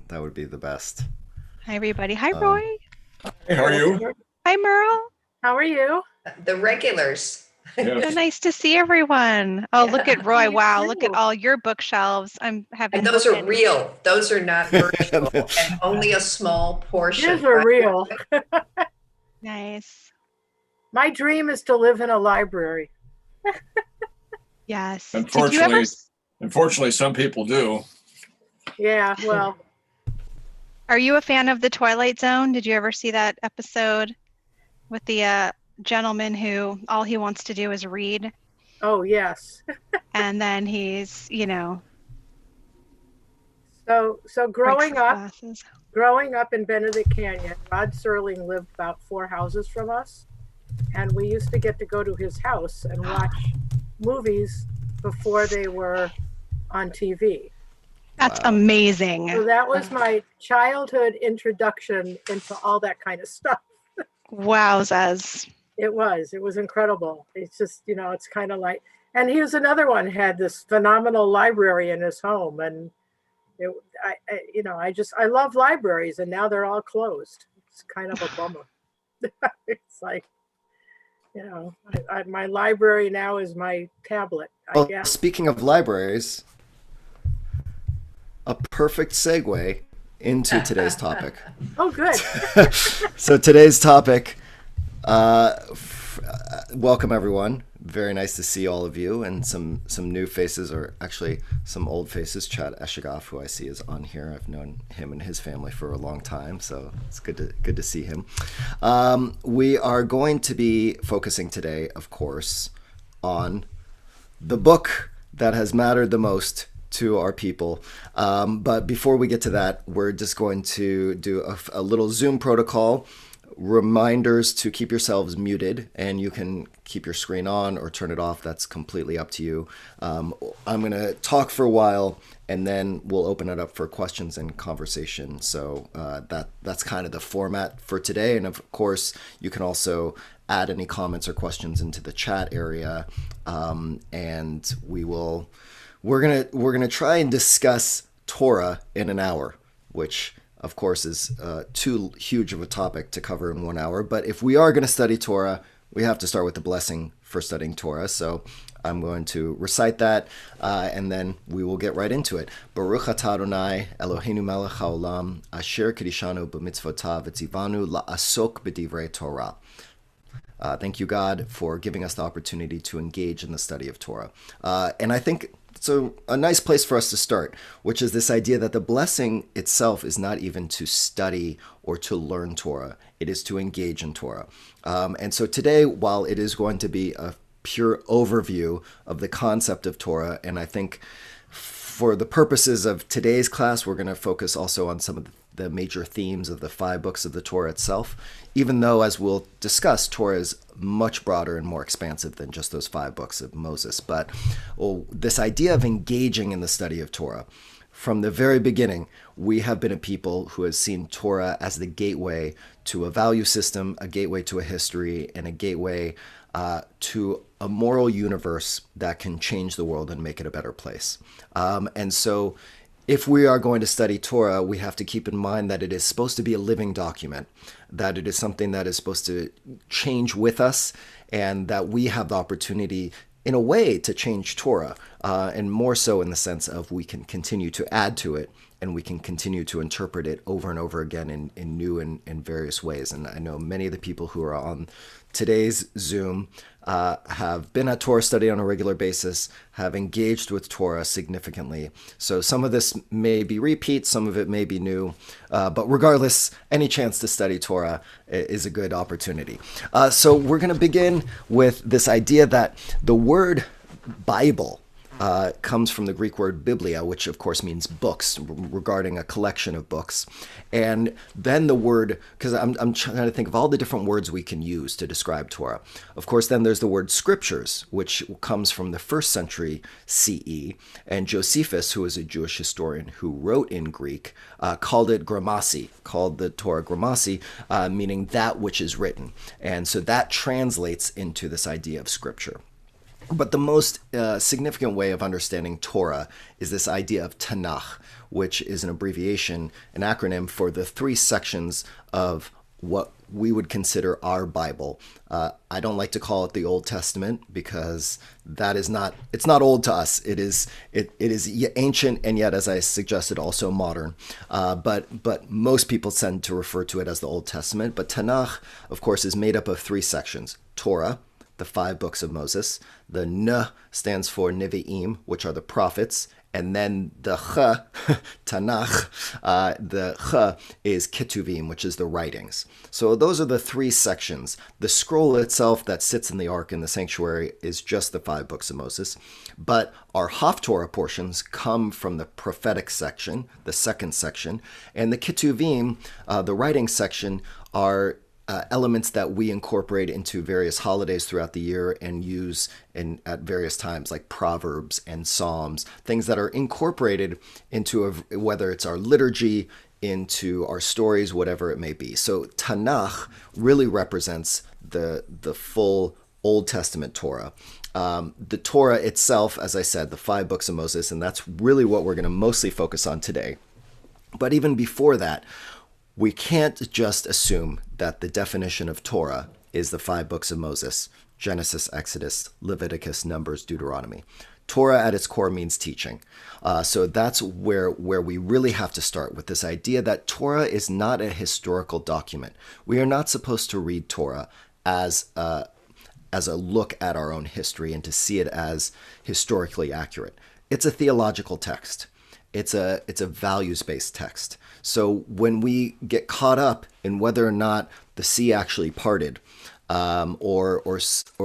That would be the best. Hi, everybody. Hi, Roy. Hey, how are you? Hi, Merle. How are you? The regulars. So Yes. nice to see everyone. Oh, look at Roy. You Wow, too. look at all your bookshelves. I'm having And those are real. Those are not virtual. And only a small portion. These are real. Nice. My dream is to live in a library. Yes. Did you ever? Unfortunately, some people do. Yeah, well, Are you a fan of The Twilight Zone? Did you ever see that episode with the gentleman who all he wants to do is read, oh yes. and then he's, So breaks his glasses. growing up in Benedict Canyon, Rod Serling lived about 4 houses from us, and we used to get to go to his house and watch movies before they were on TV. That's amazing. So that was my childhood introduction into all that kind of stuff. Wowzers. It was incredible. It's just, it's kind of like, and here's another one, had this phenomenal library in his home. And I love libraries, and now they're all closed. It's kind of a bummer. It's like, my library now is my tablet, I guess. Speaking of libraries, a perfect segue into today's topic. Oh, good. So today's topic, welcome everyone. Very nice to see all of you, and some new faces, or actually some old faces. Chad Eshigaf, who I see is on here. I've known him and his family for a long time, so it's good to see him. We are going to be focusing today, of course, on the book that has mattered the most to our people. But before we get to that, we're just going to do a little Zoom protocol. Reminders to keep yourselves muted, and you can keep your screen on or turn it off. That's completely up to you. I'm going to talk for a while, and then we'll open it up for questions and conversation. So that's kind of the format for today. And of course, you can also add any comments or questions into the chat area, and we're gonna try and discuss Torah in an hour, which of course is too huge of a topic to cover in 1 hour. But if we are going to study Torah, we have to start with the blessing for studying Torah. So I'm going to recite that, and then we will get right into it. Baruch atah Adonai Eloheinu melech haolam asher kedishanu b'mitzvotav v'tzivanu la'asok b'divrei Torah. Thank you, God, for giving us the opportunity to engage in the study of Torah. And I think so a nice place for us to start, which is this idea that the blessing itself is not even to study or to learn Torah. It is to engage in Torah. And so today, while it is going to be a pure overview of the concept of Torah, and I think for the purposes of today's class, we're going to focus also on some of the major themes of the 5 books of the Torah itself, even though, as we'll discuss, Torah is much broader and more expansive than just those 5 books of Moses. But this idea of engaging in the study of Torah, from the very beginning, we have been a people who has seen Torah as the gateway to a value system, a gateway to a history, and a gateway to a moral universe that can change the world and make it a better place. And so if we are going to study Torah, we have to keep in mind that it is supposed to be a living document, that it is something that is supposed to change with us, and that we have the opportunity, in a way, to change Torah, and more so in the sense of we can continue to add to it, and we can continue to interpret it over and over again in new and various ways. And I know many of the people who are on today's Zoom have been at Torah study on a regular basis, have engaged with Torah significantly. So some of this may be repeat, some of it may be new, but regardless, any chance to study Torah is a good opportunity. So we're going to begin with this idea that the word Bible comes from the Greek word biblia, which of course means books, regarding a collection of books. And then the word, because I'm trying to think of all the different words we can use to describe Torah. Of course, then there's the word scriptures, which comes from the 1st century CE. And Josephus, who is a Jewish historian who wrote in Greek, called it grammasi, called the Torah grammasi, meaning that which is written. And so that translates into this idea of scripture. But the most significant way of understanding Torah is this idea of Tanakh, which is an abbreviation, an acronym for the three sections of what we would consider our Bible. I don't like to call it the Old Testament because that is not, it's not old to us. It is ancient and yet, as I suggested, also modern. But most people tend to refer to it as the Old Testament. But Tanakh, of course, is made up of three sections: Torah, the 5 books of Moses. The N stands for Nevi'im, which are the prophets. And then the Ch, Tanakh, the Ch is Ketuvim, which is the writings. So those are the 3 sections. The scroll itself that sits in the ark in the sanctuary is just the 5 books of Moses. But our Haftorah portions come from the prophetic section, the second section. And the Ketuvim, the writing section, are elements that we incorporate into various holidays throughout the year and use at various times, like Proverbs and Psalms, things that are incorporated into whether it's our liturgy, into our stories, whatever it may be. So Tanakh really represents the full Old Testament Torah. The Torah itself, as I said, the 5 books of Moses, and that's really what we're going to mostly focus on today. But even before that, we can't just assume that the definition of Torah is the 5 books of Moses: Genesis, Exodus, Leviticus, Numbers, Deuteronomy. Torah at its core means teaching. So that's where we really have to start, with this idea that Torah is not a historical document. We are not supposed to read Torah as a look at our own history and to see it as historically accurate. It's a theological text. It's a values-based text. So when we get caught up in whether or not the sea actually parted, or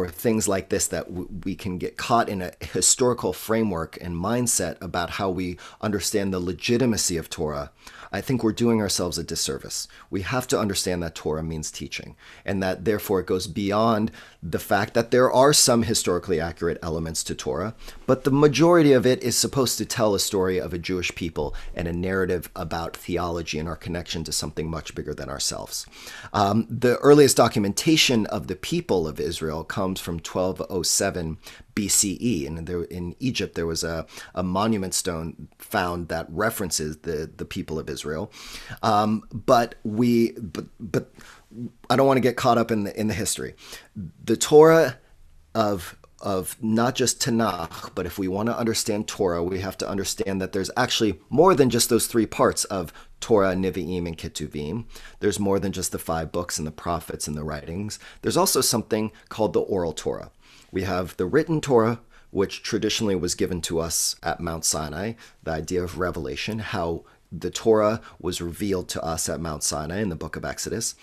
things like this, that we can get caught in a historical framework and mindset about how we understand the legitimacy of Torah, I think we're doing ourselves a disservice. We have to understand that Torah means teaching, and that therefore it goes beyond the fact that there are some historically accurate elements to Torah, but the majority of it is supposed to tell a story of a Jewish people and a narrative about theology and our connection to something much bigger than ourselves. The earliest documentation of the people of Israel comes from 1207 BCE, and in Egypt there was a monument stone found that references the people of Israel. But I don't want to get caught up in the history. The Torah of not just Tanakh, but if we want to understand Torah, we have to understand that there's actually more than just those 3 parts of Torah, Nevi'im, and Ketuvim. There's more than just the 5 books and the prophets and the writings. There's also something called the oral Torah. We have the written Torah, which traditionally was given to us at Mount Sinai, the idea of revelation, how the Torah was revealed to us at Mount Sinai in the book of Exodus.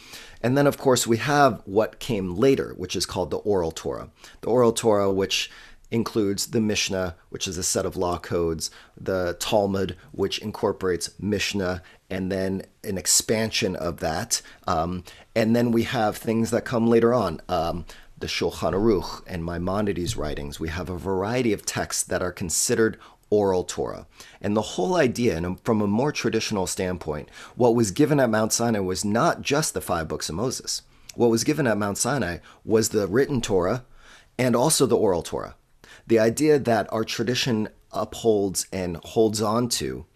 And then, of course, we have what came later, which is called the oral Torah. The oral Torah, which includes the Mishnah, which is a set of law codes, the Talmud, which incorporates Mishnah, and then an expansion of that. And then we have things that come later on, the Shulchan Aruch and Maimonides' writings. We have a variety of texts that are considered oral Torah. And the whole idea, and from a more traditional standpoint, what was given at Mount Sinai was not just the 5 books of Moses. What was given at Mount Sinai was the written Torah and also the oral Torah. The idea that our tradition upholds and holds on to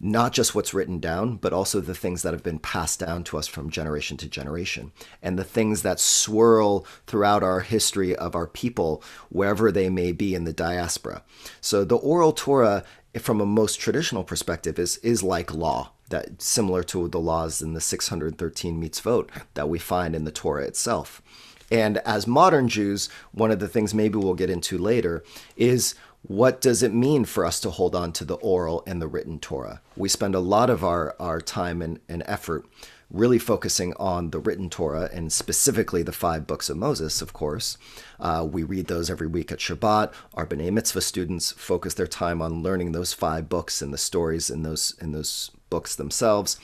not just what's written down, but also the things that have been passed down to us from generation to generation, and the things that swirl throughout our history of our people, wherever they may be in the diaspora. So the oral Torah, from a most traditional perspective, is like law, that similar to the laws in the 613 mitzvot that we find in the Torah itself. And as modern Jews, one of the things maybe we'll get into later is, what does it mean for us to hold on to the oral and the written Torah? We spend a lot of our time and effort really focusing on the written Torah, and specifically the 5 books of Moses, of course. We read those every week at Shabbat. Our B'nai Mitzvah students focus their time on learning those 5 books and the stories in those books themselves.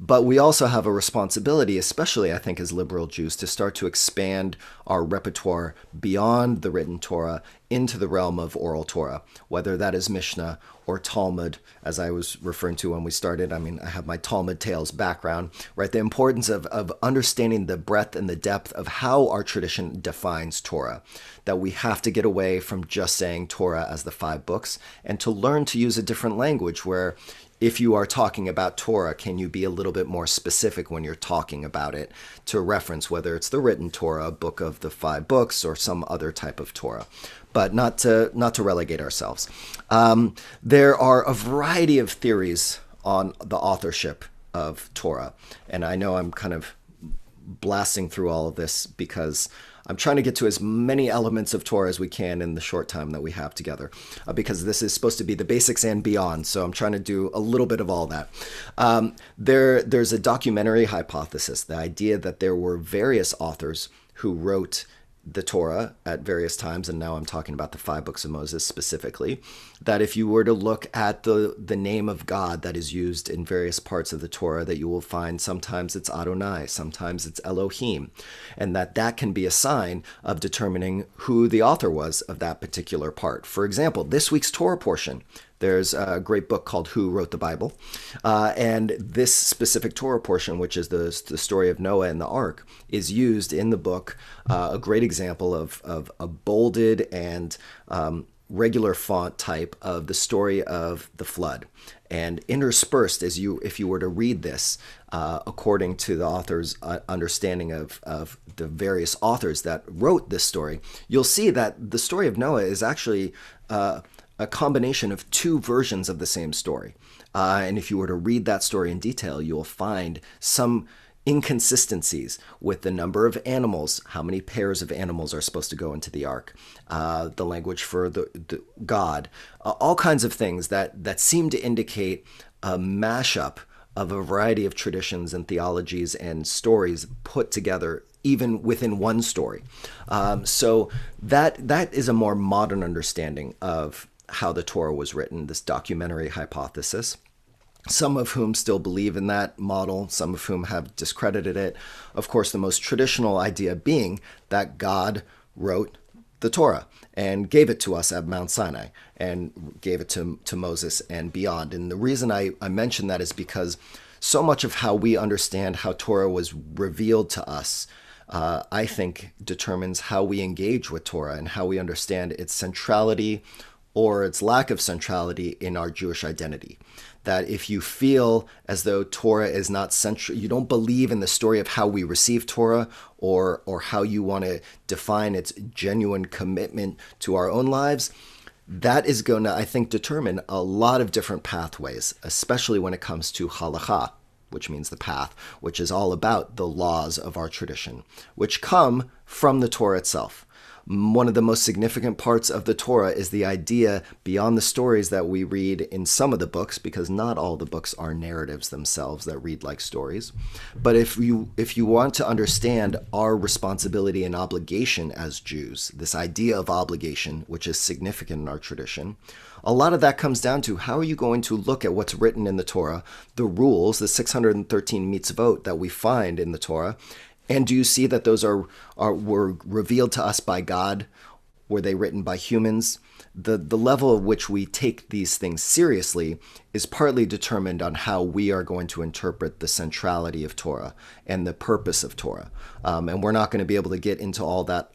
But we also have a responsibility, especially I think as liberal Jews, to start to expand our repertoire beyond the written Torah into the realm of oral Torah, whether that is Mishnah or Talmud, as I was referring to when we started. I mean, I have my Talmud Tales background, right? The importance of understanding the breadth and the depth of how our tradition defines Torah, that we have to get away from just saying Torah as the 5 books and to learn to use a different language where if you are talking about Torah, can you be a little bit more specific when you're talking about it to reference whether it's the written Torah, book of the 5 books, or some other type of Torah, but not to relegate ourselves. There are a variety of theories on the authorship of Torah, and I know I'm kind of blasting through all of this because I'm trying to get to as many elements of Torah as we can in the short time that we have together, because this is supposed to be the basics and beyond. So I'm trying to do a little bit of all that. There's a documentary hypothesis, the idea that there were various authors who wrote the Torah at various times, and now I'm talking about the 5 books of Moses specifically, that if you were to look at the name of God that is used in various parts of the Torah, that you will find sometimes it's Adonai, sometimes it's Elohim, and that can be a sign of determining who the author was of that particular part. For example, this week's Torah portion, there's a great book called Who Wrote the Bible? And this specific Torah portion, which is the story of Noah and the ark, is used in the book, a great example of a bolded and regular font type of the story of the flood. And interspersed, if you were to read this, according to the author's understanding of the various authors that wrote this story, you'll see that the story of Noah is actually a combination of 2 versions of the same story. And if you were to read that story in detail, you'll find some inconsistencies with the number of animals, how many pairs of animals are supposed to go into the ark, the language for the God, all kinds of things that seem to indicate a mashup of a variety of traditions and theologies and stories put together even within one story. So that is a more modern understanding of how the Torah was written, this documentary hypothesis. Some of whom still believe in that model, some of whom have discredited it. Of course, the most traditional idea being that God wrote the Torah and gave it to us at Mount Sinai and gave it to Moses and beyond. And the reason I mention that is because so much of how we understand how Torah was revealed to us, I think, determines how we engage with Torah and how we understand its centrality or its lack of centrality in our Jewish identity. That if you feel as though Torah is not central, you don't believe in the story of how we receive Torah or how you want to define its genuine commitment to our own lives, that is going to, I think, determine a lot of different pathways, especially when it comes to halakha, which means the path, which is all about the laws of our tradition, which come from the Torah itself. One of the most significant parts of the Torah is the idea beyond the stories that we read in some of the books, because not all the books are narratives themselves that read like stories. But if you want to understand our responsibility and obligation as Jews, this idea of obligation, which is significant in our tradition, a lot of that comes down to how are you going to look at what's written in the Torah, the rules, the 613 mitzvot that we find in the Torah, and do you see that those were revealed to us by God? Were they written by humans? The level at which we take these things seriously is partly determined on how we are going to interpret the centrality of Torah and the purpose of Torah. And we're not going to be able to get into all that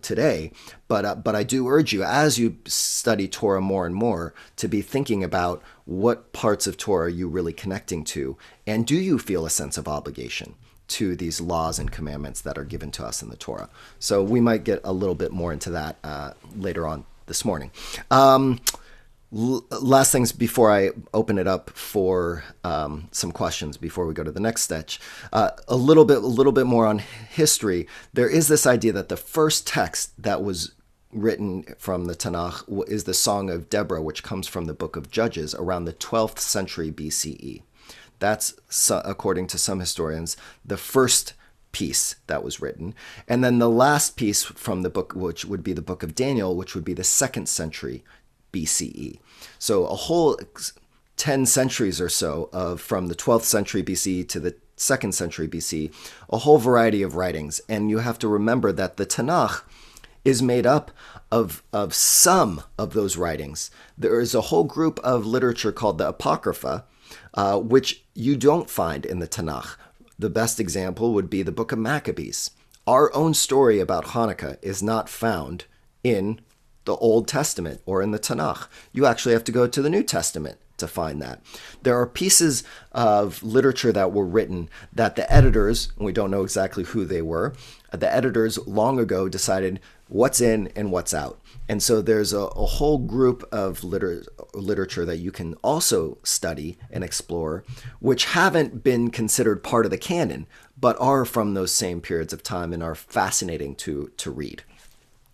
today, but I do urge you, as you study Torah more and more, to be thinking about what parts of Torah are you really connecting to, and do you feel a sense of obligation to these laws and commandments that are given to us in the Torah. So we might get a little bit more into that later on this morning. Last things before I open it up for some questions before we go to the next sketch. A little bit more on history. There is this idea that the first text that was written from the Tanakh is the Song of Deborah, which comes from the book of Judges around the 12th century BCE. That's, according to some historians, the first piece that was written. And then the last piece from the book, which would be the book of Daniel, which would be the 2nd century BCE. So a whole 10 centuries or so from the 12th century BC to the 2nd century BC, a whole variety of writings. And you have to remember that the Tanakh is made up of some of those writings. There is a whole group of literature called the Apocrypha, which you don't find in the Tanakh. The best example would be the book of Maccabees. Our own story about Hanukkah is not found in the Old Testament or in the Tanakh. You actually have to go to the New Testament to find that. There are pieces of literature that were written that the editors, and we don't know exactly who they were, the editors long ago decided what's in and what's out. And so there's a whole group of literature that you can also study and explore, which haven't been considered part of the canon, but are from those same periods of time and are fascinating to read.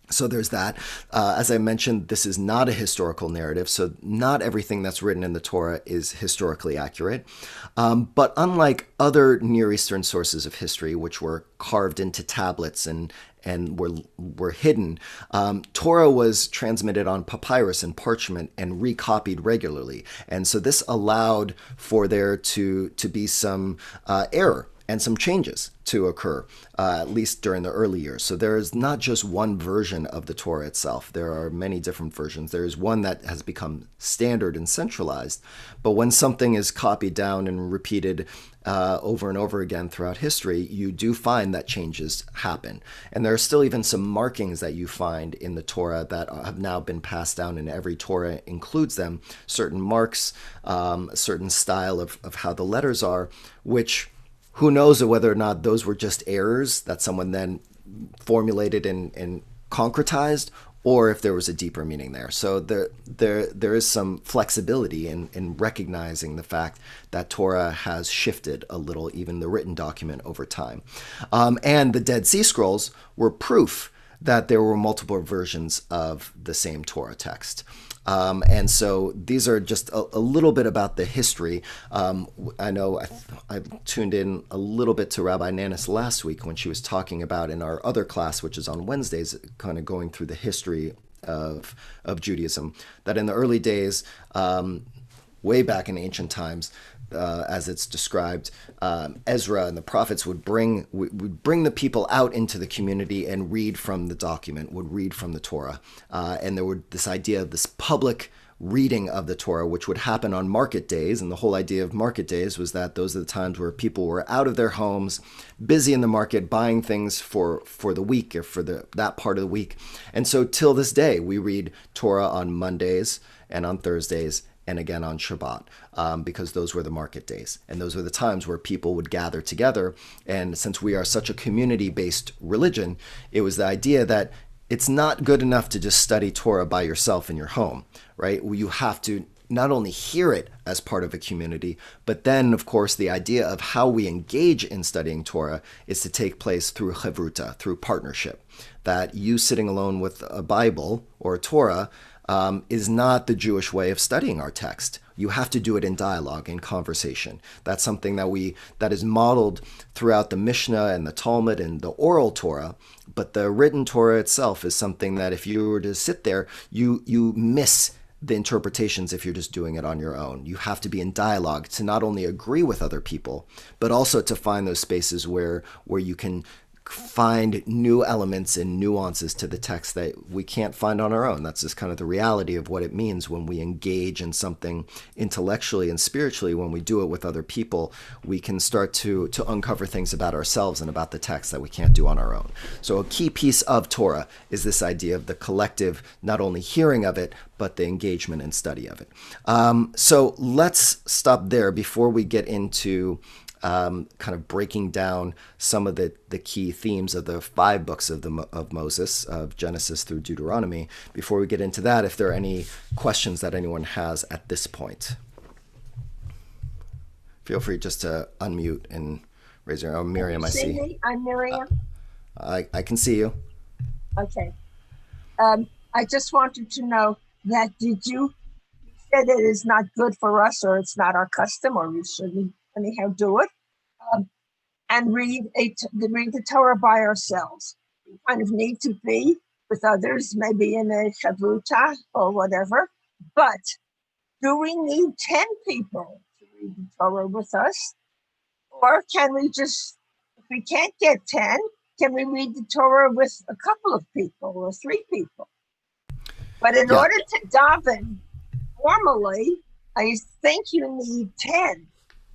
So there's that. As I mentioned, this is not a historical narrative, so not everything that's written in the Torah is historically accurate. But unlike other Near Eastern sources of history, which were carved into tablets and were hidden, Torah was transmitted on papyrus and parchment and recopied regularly. And so this allowed for there to be some error and some changes to occur, at least during the early years. So there is not just one version of the Torah itself. There are many different versions. There is one that has become standard and centralized. But when something is copied down and repeated over and over again throughout history, you do find that changes happen. And there are still even some markings that you find in the Torah that have now been passed down, and every Torah includes them, certain marks, a certain style of how the letters are, which who knows whether or not those were just errors that someone then formulated and concretized, or if there was a deeper meaning there. So there is some flexibility in recognizing the fact that Torah has shifted a little, even the written document, over time. And the Dead Sea Scrolls were proof that there were multiple versions of the same Torah text. And so these are just a little bit about the history. I know I tuned in a little bit to Rabbi Nanis last week when she was talking about, in our other class, which is on Wednesdays, kind of going through the history of Judaism, that in the early days, way back in ancient times, as it's described, Ezra and the prophets would bring the people out into the community and read from the document, would read from the Torah. And there was this idea of this public reading of the Torah, which would happen on market days. And the whole idea of market days was that those are the times where people were out of their homes, busy in the market, buying things for the week or for that part of the week. And so till this day, we read Torah on Mondays and on Thursdays and again on Shabbat, because those were the market days. And those were the times where people would gather together. And since we are such a community-based religion, it was the idea that it's not good enough to just study Torah by yourself in your home, right? You have to not only hear it as part of a community, but then, of course, the idea of how we engage in studying Torah is to take place through chavruta, through partnership. That you sitting alone with a Bible or a Torah is not the Jewish way of studying our text. You have to do it in dialogue, in conversation. That's something that is modeled throughout the Mishnah and the Talmud and the oral Torah. But the written Torah itself is something that if you were to sit there, you miss the interpretations if you're just doing it on your own. You have to be in dialogue to not only agree with other people, but also to find those spaces where you can find new elements and nuances to the text that we can't find on our own. That's just kind of the reality of what it means when we engage in something intellectually and spiritually. When we do it with other people, we can start to uncover things about ourselves and about the text that we can't do on our own. So a key piece of Torah is this idea of the collective, not only hearing of it, but the engagement and study of it. So let's stop there before we get into kind of breaking down some of the key themes of the 5 books of Moses, of Genesis through Deuteronomy. Before we get into that, if there are any questions that anyone has at this point, feel free just to unmute and raise your hand. Miriam, I see. Me? I'm Miriam. I can see you. Okay. I just wanted to know that you said it is not good for us, or it's not our custom, or we shouldn't anyhow do it, and read the Torah by ourselves. We kind of need to be with others, maybe in a chavruta or whatever. But do we need 10 people to read the Torah with us? Or can we just, if we can't get 10, can we read the Torah with a couple of people or 3 people? But in order to daven formally, I think you need 10.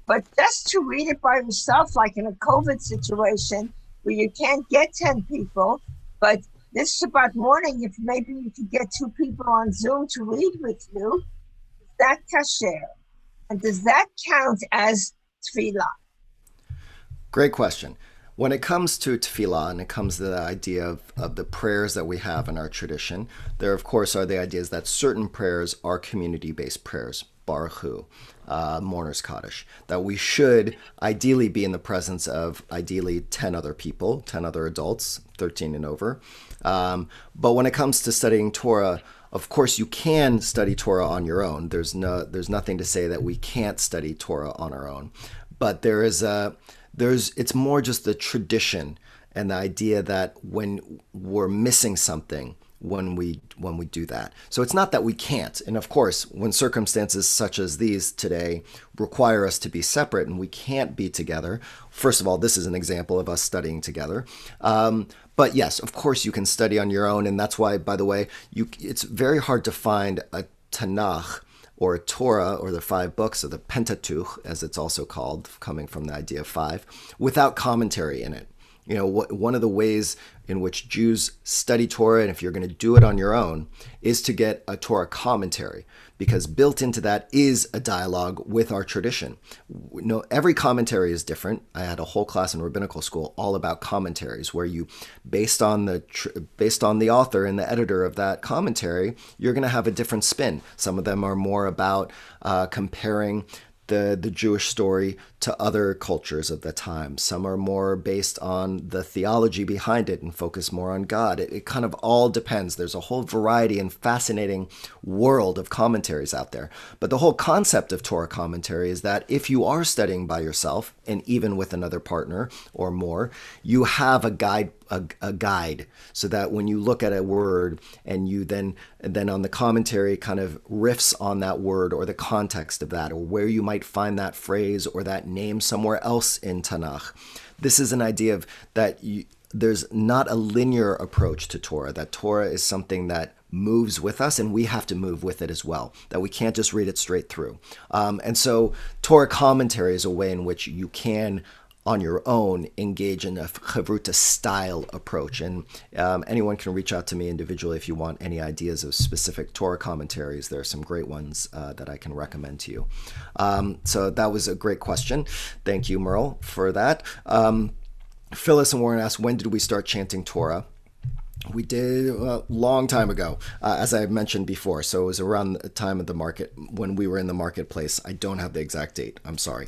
But just to read it by yourself, like in a COVID situation where you can't get 10 people, but this Shabbat morning, if maybe you could get 2 people on Zoom to read with you, is that kasher? And does that count as tefillah? Great question. When it comes to tefillah and it comes to the idea of the prayers that we have in our tradition, there, of course, are the ideas that certain prayers are community-based prayers, Baruch Hu, Mourner's Kaddish, that we should ideally be in the presence of ideally 10 other people, 10 other adults, 13 and over. But when it comes to studying Torah, of course, you can study Torah on your own. There's nothing to say that we can't study Torah on our own. But it's more just the tradition and the idea that when we're missing something, when we do that. So it's not that we can't. And of course, when circumstances such as these today require us to be separate and we can't be together, first of all, this is an example of us studying together. But yes, of course, you can study on your own. And that's why, by the way, it's very hard to find a Tanakh or a Torah, or the 5 books, or the Pentateuch, as it's also called, coming from the idea of 5, without commentary in it. You know, one of the ways in which Jews study Torah, and if you're going to do it on your own, is to get a Torah commentary, because built into that is a dialogue with our tradition. Every commentary is different. I had a whole class in rabbinical school all about commentaries, where you, based on the author and the editor of that commentary, you're going to have a different spin. Some of them are more about comparing the Jewish story to other cultures of the time. Some are more based on the theology behind it and focus more on God. It kind of all depends. There's a whole variety and fascinating world of commentaries out there. But the whole concept of Torah commentary is that if you are studying by yourself, and even with another partner or more, you have a guide, so that when you look at a word and you then on the commentary kind of riffs on that word or the context of that, or where you might find that phrase or that name somewhere else in Tanakh. This is an idea of that there's not a linear approach to Torah, that Torah is something that moves with us and we have to move with it as well, that we can't just read it straight through. And so Torah commentary is a way in which you can, on your own, engage in a chavruta style approach. And anyone can reach out to me individually if you want any ideas of specific Torah commentaries. There are some great ones that I can recommend to you. So that was a great question. Thank you, Merle, for that. Phyllis and Warren asked, when did we start chanting Torah? We did a long time ago, as I mentioned before. So it was around the time of the market, when we were in the marketplace. I don't have the exact date. I'm sorry.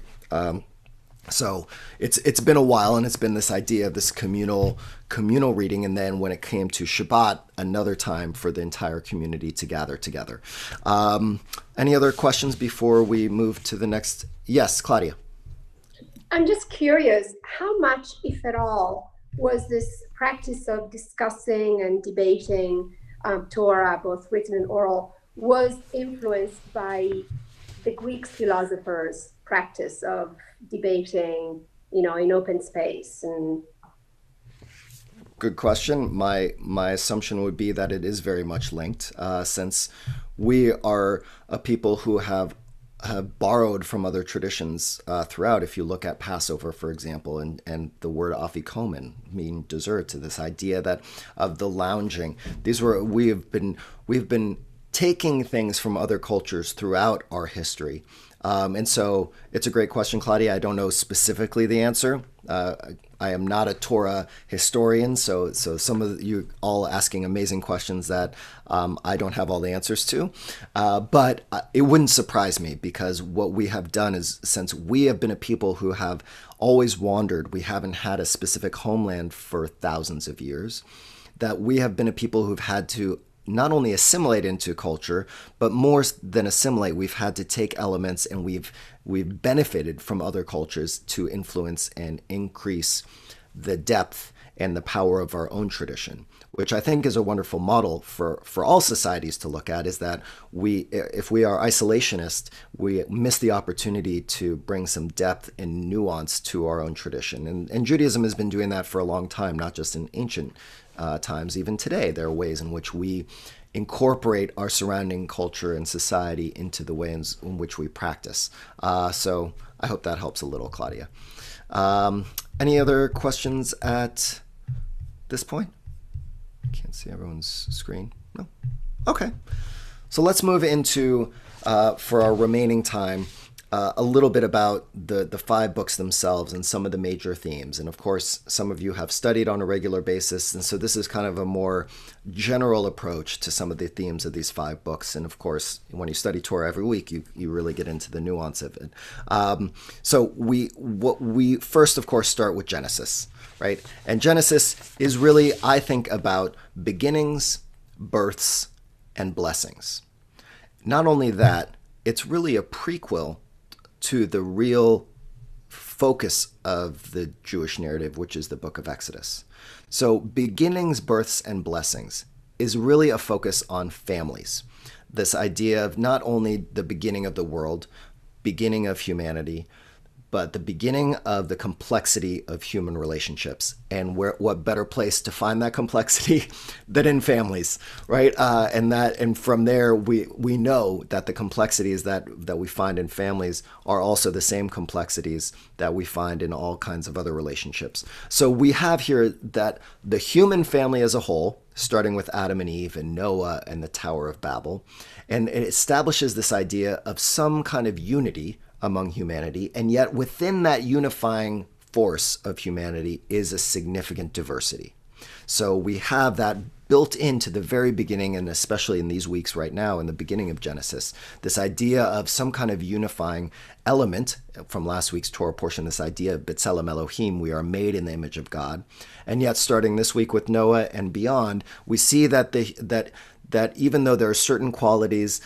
So it's been a while, and it's been this idea of this communal reading, and then when it came to Shabbat, another time for the entire community to gather together. Any other questions before we move to the next? Yes, Claudia. I'm just curious, how much, if at all, was this practice of discussing and debating Torah, both written and oral, was influenced by the Greek philosophers' practice of debating, in open space? And good question. My assumption would be that it is very much linked, since we are a people who have borrowed from other traditions throughout. If you look at Passover, for example, and the word afikomen, meaning dessert, to this idea that of the lounging. We've been taking things from other cultures throughout our history. And so it's a great question, Claudia. I don't know specifically the answer. I am not a Torah historian, so some of you all asking amazing questions that I don't have all the answers to. But it wouldn't surprise me, because what we have done is, since we have been a people who have always wandered, we haven't had a specific homeland for thousands of years, that we have been a people who've had to not only assimilate into culture, but more than assimilate, we've had to take elements and we've benefited from other cultures to influence and increase the depth and the power of our own tradition, which I think is a wonderful model for all societies to look at, is that if we are isolationist, we miss the opportunity to bring some depth and nuance to our own tradition. And Judaism has been doing that for a long time, not just in ancient times. Even today, there are ways in which we incorporate our surrounding culture and society into the ways in which we practice. So I hope that helps a little, Claudia. Any other questions at this point? Can't see everyone's screen. No? Okay. So let's move into, for our remaining time, a little bit about the 5 books themselves and some of the major themes. And of course, some of you have studied on a regular basis, and so this is kind of a more general approach to some of the themes of these 5 books. And of course, when you study Torah every week, you really get into the nuance of it. So we first, of course, start with Genesis, right? And Genesis is really, I think, about beginnings, births, and blessings. Not only that, it's really a prequel to the real focus of the Jewish narrative, which is the book of Exodus. So beginnings, births, and blessings is really a focus on families. This idea of not only the beginning of the world, beginning of humanity, but the beginning of the complexity of human relationships. And what better place to find that complexity than in families, right? And from there, we know that the complexities that we find in families are also the same complexities that we find in all kinds of other relationships. So we have here that the human family as a whole, starting with Adam and Eve and Noah and the Tower of Babel, and it establishes this idea of some kind of unity among humanity, and yet within that unifying force of humanity is a significant diversity. So we have that built into the very beginning, and especially in these weeks right now, in the beginning of Genesis, this idea of some kind of unifying element from last week's Torah portion, this idea of B'Tselem Elohim, we are made in the image of God. And yet starting this week with Noah and beyond, we see that that even though there are certain qualities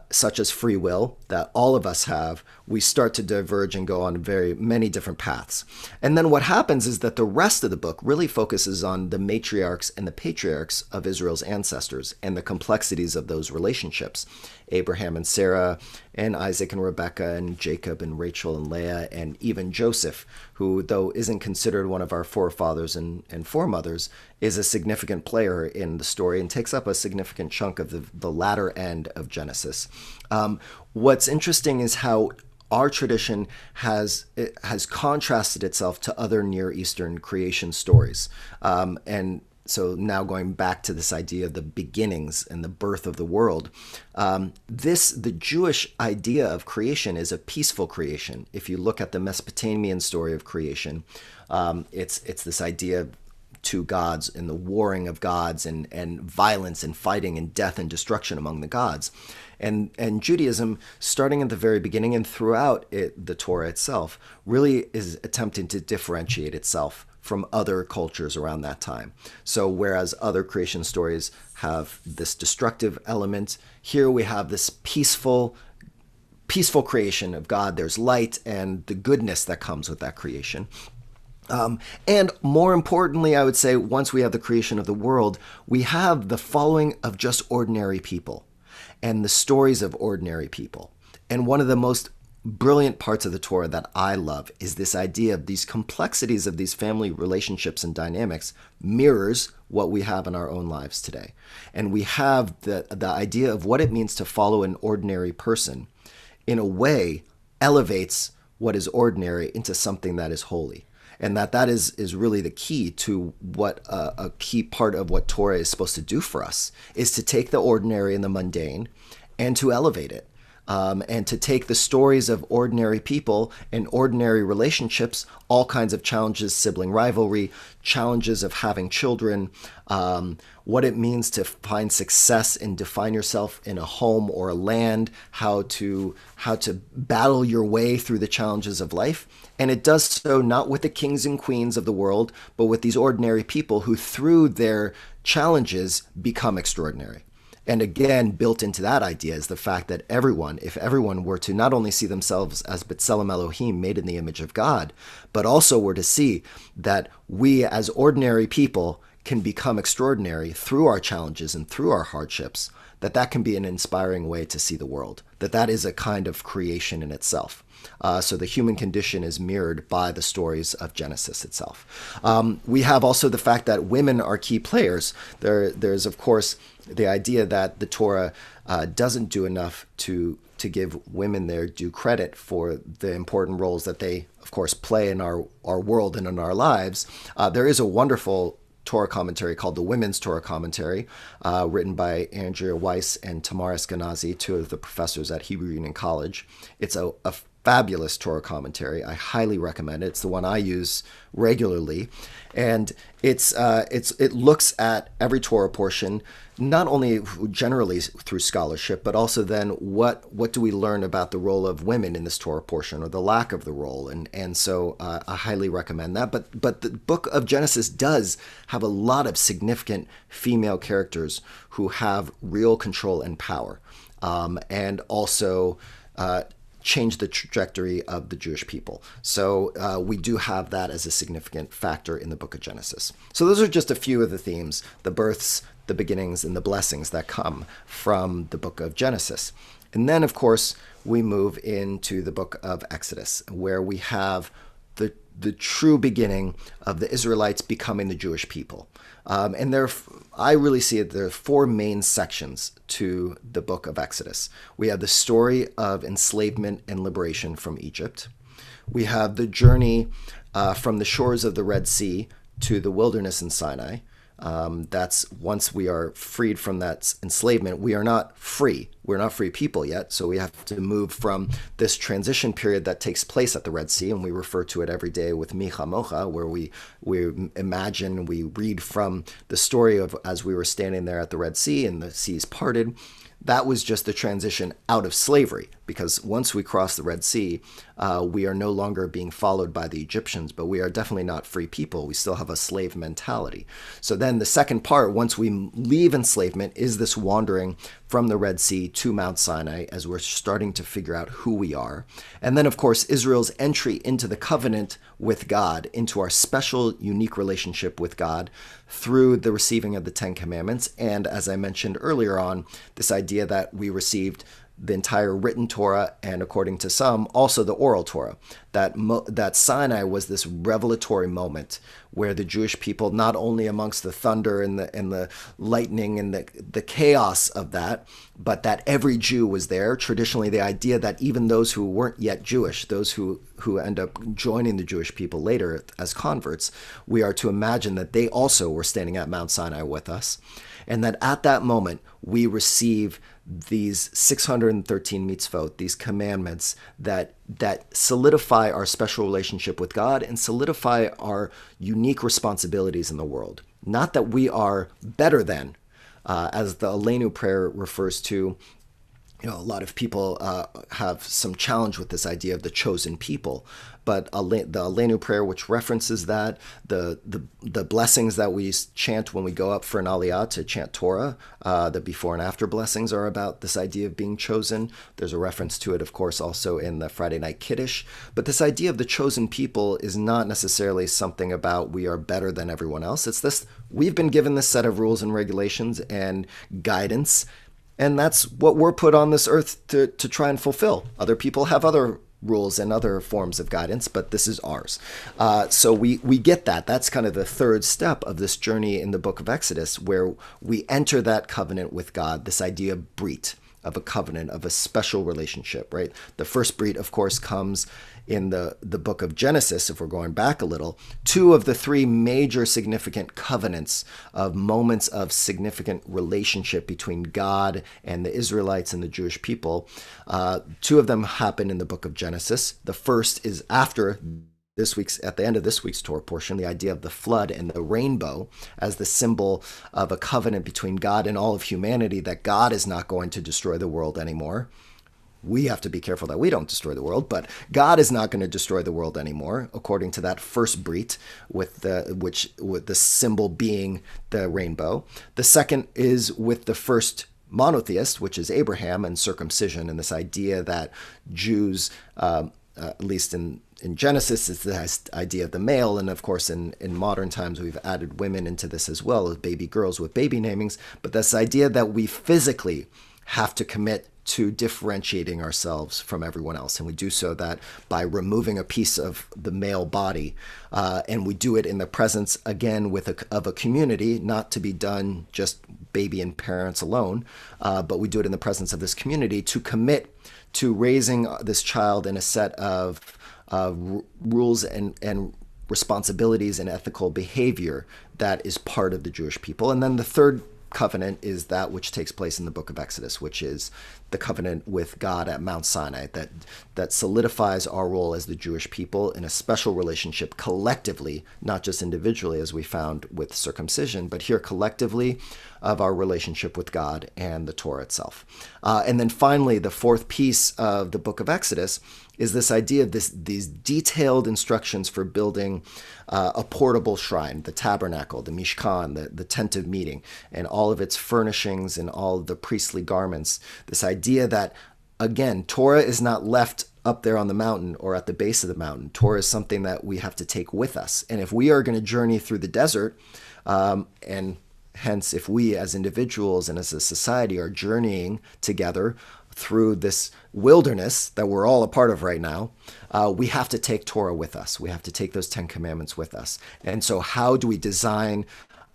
such as free will that all of us have, we start to diverge and go on very many different paths. And then what happens is that the rest of the book really focuses on the matriarchs and the patriarchs of Israel's ancestors and the complexities of those relationships. Abraham and Sarah, and Isaac and Rebekah, and Jacob and Rachel and Leah, and even Joseph, who, though isn't considered one of our forefathers and foremothers, is a significant player in the story and takes up a significant chunk of the latter end of Genesis. What's interesting is how our tradition has contrasted itself to other Near Eastern creation stories. And so now going back to this idea of the beginnings and the birth of the world, the Jewish idea of creation is a peaceful creation. If you look at the Mesopotamian story of creation, it's this idea of 2 gods and the warring of gods and violence and fighting and death and destruction among the gods. And Judaism, starting at the very beginning and throughout the Torah itself, really is attempting to differentiate itself from other cultures around that time. So whereas other creation stories have this destructive element, here we have this peaceful creation of God. There's light and the goodness that comes with that creation. And more importantly, I would say, once we have the creation of the world, we have the following of just ordinary people and the stories of ordinary people. And one of the most brilliant parts of the Torah that I love is this idea of these complexities of these family relationships and dynamics mirrors what we have in our own lives today. And we have the idea of what it means to follow an ordinary person, in a way, elevates what is ordinary into something that is holy. And that is really the key to what a key part of what Torah is supposed to do for us, is to take the ordinary and the mundane and to elevate it. And to take the stories of ordinary people and ordinary relationships, all kinds of challenges, sibling rivalry, challenges of having children, what it means to find success and define yourself in a home or a land, how to battle your way through the challenges of life. And it does so not with the kings and queens of the world, but with these ordinary people who, through their challenges, become extraordinary. And again, built into that idea is the fact that if everyone were to not only see themselves as B'Tselem Elohim, made in the image of God, but also were to see that we as ordinary people can become extraordinary through our challenges and through our hardships, that can be an inspiring way to see the world, that is a kind of creation in itself. So the human condition is mirrored by the stories of Genesis itself. We have also the fact that women are key players. There's, of course, the idea that the Torah doesn't do enough to give women their due credit for the important roles that they, of course, play in our world and in our lives. There is a wonderful Torah commentary called the Women's Torah Commentary, written by Andrea Weiss and Tamar Eskenazi, two of the professors at Hebrew Union College. It's a fabulous Torah commentary. I highly recommend it. It's the one I use regularly, and it looks at every Torah portion, not only generally through scholarship, but also then what do we learn about the role of women in this Torah portion, or the lack of the role, and so I highly recommend that. But the book of Genesis does have a lot of significant female characters who have real control and power, and also change the trajectory of the Jewish people. So we do have that as a significant factor in the book of Genesis. So those are just a few of the themes, the births, the beginnings, and the blessings that come from the book of Genesis. And then, of course, we move into the book of Exodus, where we have the true beginning of the Israelites becoming the Jewish people. And I really see it, there are four main sections to the book of Exodus. We have the story of enslavement and liberation from Egypt. We have the journey from the shores of the Red Sea to the wilderness in Sinai. That's once we are freed from that enslavement, we are not free. We're not free people yet. So we have to move from this transition period that takes place at the Red Sea, and we refer to it every day with Micha Mocha, where we imagine, we read from the story of as we were standing there at the Red Sea and the seas parted. That was just the transition out of slavery, because once we cross the Red Sea, we are no longer being followed by the Egyptians, but we are definitely not free people. We still have a slave mentality. So then the second part, once we leave enslavement, is this wandering from the Red Sea to Mount Sinai as we're starting to figure out who we are. And then, of course, Israel's entry into the covenant with God, into our special, unique relationship with God through the receiving of the Ten Commandments. And as I mentioned earlier on, this idea that we received the entire written Torah, and according to some, also the oral Torah. That Sinai was this revelatory moment where the Jewish people, not only amongst the thunder and the lightning and the chaos of that, but that every Jew was there. Traditionally, the idea that even those who weren't yet Jewish, those who end up joining the Jewish people later as converts, we are to imagine that they also were standing at Mount Sinai with us. And that at that moment, we receive these 613 mitzvot, these commandments that solidify our special relationship with God and solidify our unique responsibilities in the world. Not that we are better than, as the Elenu Prayer refers to. A lot of people have some challenge with this idea of the chosen people, but the Elenu Prayer, which references that, the blessings that we chant when we go up for an aliyah to chant Torah, the before and after blessings are about this idea of being chosen. There's a reference to it, of course, also in the Friday night Kiddush. But this idea of the chosen people is not necessarily something about we are better than everyone else. It's this, we've been given this set of rules and regulations and guidance, and that's what we're put on this earth to try and fulfill. Other people have other rules and other forms of guidance, but this is ours. So we get that. That's kind of the third step of this journey in the book of Exodus, where we enter that covenant with God, this idea of brit, of a covenant, of a special relationship, right? The first brit, of course, comes in the book of Genesis, if we're going back a little. Two of the three major significant covenants of moments of significant relationship between God and the Israelites and the Jewish people, two of them happen in the book of Genesis. The first is after at the end of this week's Torah portion, the idea of the flood and the rainbow as the symbol of a covenant between God and all of humanity, that God is not going to destroy the world anymore. We have to be careful that we don't destroy the world, but God is not going to destroy the world anymore, according to that first brit, with the symbol being the rainbow. The second is with the first monotheist, which is Abraham and circumcision, and this idea that Jews, at least in Genesis, it's the idea of the male, and of course in modern times we've added women into this as well as baby girls with baby namings, but this idea that we physically have to commit to differentiating ourselves from everyone else, and we do so that by removing a piece of the male body, and we do it in the presence again of a community, not to be done just baby and parents alone, but we do it in the presence of this community to commit to raising this child in a set of rules and responsibilities and ethical behavior that is part of the Jewish people. And then the third covenant is that which takes place in the book of Exodus, which is the covenant with God at Mount Sinai, that solidifies our role as the Jewish people in a special relationship collectively, not just individually as we found with circumcision, but here collectively of our relationship with God and the Torah itself. And then finally, the fourth piece of the book of Exodus is this idea of these detailed instructions for building a portable shrine, the tabernacle, the mishkan, the tent of meeting, and all of its furnishings and all of the priestly garments. This idea that, again, Torah is not left up there on the mountain or at the base of the mountain. Torah is something that we have to take with us. And if we are going to journey through the desert, and hence if we as individuals and as a society are journeying together through this wilderness that we're all a part of right now, we have to take Torah with us. We have to take those 10 commandments with us. And so how do we design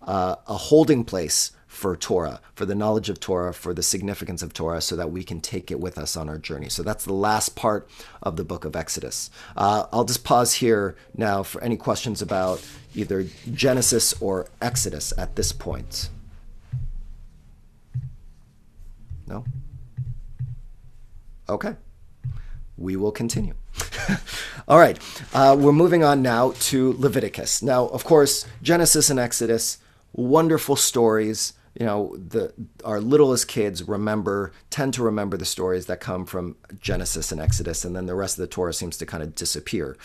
a holding place for Torah, for the knowledge of Torah, for the significance of Torah, so that we can take it with us on our journey? So that's the last part of the book of Exodus. I'll just pause here now for any questions about either Genesis or Exodus at this point. No? Okay. We will continue. All right. We're moving on now to Leviticus. Now, of course, Genesis and Exodus, wonderful stories. You know, our littlest kids tend to remember the stories that come from Genesis and Exodus, and then the rest of the Torah seems to kind of disappear